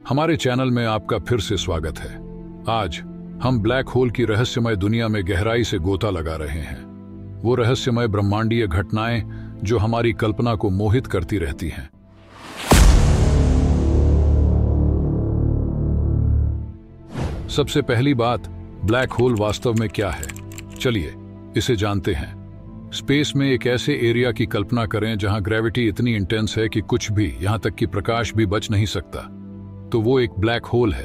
हमारे चैनल में आपका फिर से स्वागत है। आज हम ब्लैक होल की रहस्यमय दुनिया में गहराई से गोता लगा रहे हैं। वो रहस्यमय ब्रह्मांडीय घटनाएं जो हमारी कल्पना को मोहित करती रहती हैं। सबसे पहली बात, ब्लैक होल वास्तव में क्या है? चलिए इसे जानते हैं। स्पेस में एक ऐसे एरिया की कल्पना करें जहां ग्रेविटी इतनी इंटेंस है कि कुछ भी, यहां तक कि प्रकाश भी बच नहीं सकता। तो वो एक ब्लैक होल है।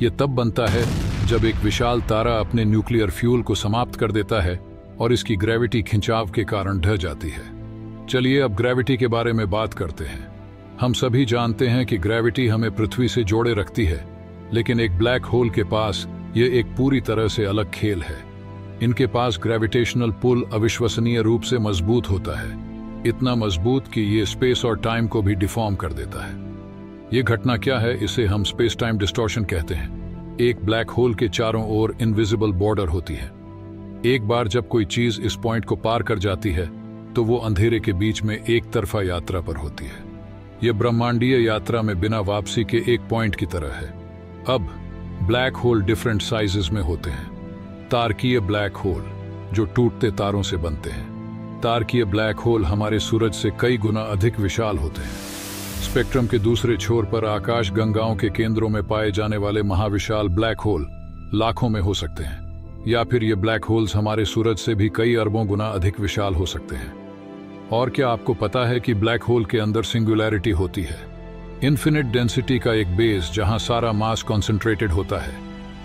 ये तब बनता है जब एक विशाल तारा अपने न्यूक्लियर फ्यूल को समाप्त कर देता है और इसकी ग्रेविटी खिंचाव के कारण ढह जाती है। चलिए अब ग्रेविटी के बारे में बात करते हैं। हम सभी जानते हैं कि ग्रेविटी हमें पृथ्वी से जोड़े रखती है, लेकिन एक ब्लैक होल के पास ये एक पूरी तरह से अलग खेल है। इनके पास ग्रेविटेशनल पुल अविश्वसनीय रूप से मजबूत होता है, इतना मजबूत कि ये स्पेस और टाइम को भी डिफॉर्म कर देता है। ये घटना क्या है? इसे हम स्पेस टाइम डिस्टॉर्शन कहते हैं। एक ब्लैक होल के चारों ओर इनविजिबल बॉर्डर होती है। एक बार जब कोई चीज इस पॉइंट को पार कर जाती है तो वो अंधेरे के बीच में एक तरफा यात्रा पर होती है। यह ब्रह्मांडीय यात्रा में बिना वापसी के एक पॉइंट की तरह है। अब ब्लैक होल डिफरेंट साइजेस में होते हैं। तारकीय ब्लैक होल जो टूटते तारों से बनते हैं। तारकीय ब्लैक होल हमारे सूरज से कई गुना अधिक विशाल होते हैं। स्पेक्ट्रम के दूसरे छोर पर आकाश गंगाओं के केंद्रों में पाए जाने वाले महाविशाल ब्लैक होल लाखों में हो सकते हैं, या फिर ये ब्लैक होल्स हमारे सूरज से भी कई अरबों गुना अधिक विशाल हो सकते हैं। और क्या आपको पता है कि ब्लैक होल के अंदर सिंगुलैरिटी होती है, इन्फिनिट डेंसिटी का एक बेस जहां सारा मास कॉन्सेंट्रेटेड होता है।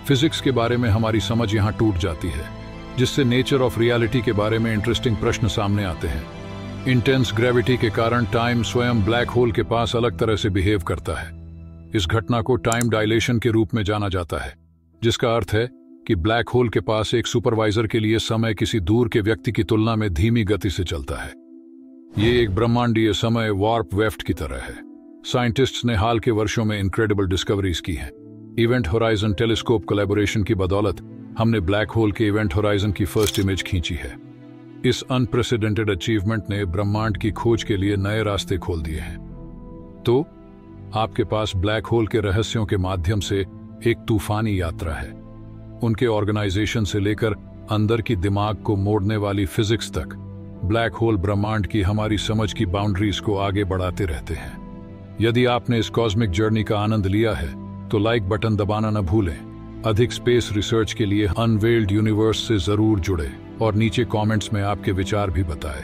फिजिक्स के बारे में हमारी समझ यहां टूट जाती है, जिससे नेचर ऑफ रियलिटी के बारे में इंटरेस्टिंग प्रश्न सामने आते हैं। इंटेंस ग्रेविटी के कारण टाइम स्वयं ब्लैक होल के पास अलग तरह से बिहेव करता है। इस घटना को टाइम डायलेशन के रूप में जाना जाता है, जिसका अर्थ है कि ब्लैक होल के पास एक सुपरवाइजर के लिए समय किसी दूर के व्यक्ति की तुलना में धीमी गति से चलता है। ये एक ब्रह्मांडीय समय वार्प वेफ्ट की तरह है। साइंटिस्ट्स ने हाल के वर्षों में इनक्रेडिबल डिस्कवरीज की हैं। इवेंट होराइजन टेलीस्कोप कोलैबोरेशन की बदौलत हमने ब्लैक होल के इवेंट होराइजन की फर्स्ट इमेज खींची है। इस अनप्रेसिडेंटेड अचीवमेंट ने ब्रह्मांड की खोज के लिए नए रास्ते खोल दिए हैं। तो आपके पास ब्लैक होल के रहस्यों के माध्यम से एक तूफानी यात्रा है। उनके ऑर्गेनाइजेशन से लेकर अंदर की दिमाग को मोड़ने वाली फिजिक्स तक, ब्लैक होल ब्रह्मांड की हमारी समझ की बाउंड्रीज को आगे बढ़ाते रहते हैं। यदि आपने इस कॉस्मिक जर्नी का आनंद लिया है तो लाइक बटन दबाना न भूलें। अधिक स्पेस रिसर्च के लिए अनवेल्ड यूनिवर्स से जरूर जुड़े और नीचे कमेंट्स में आपके विचार भी बताएं।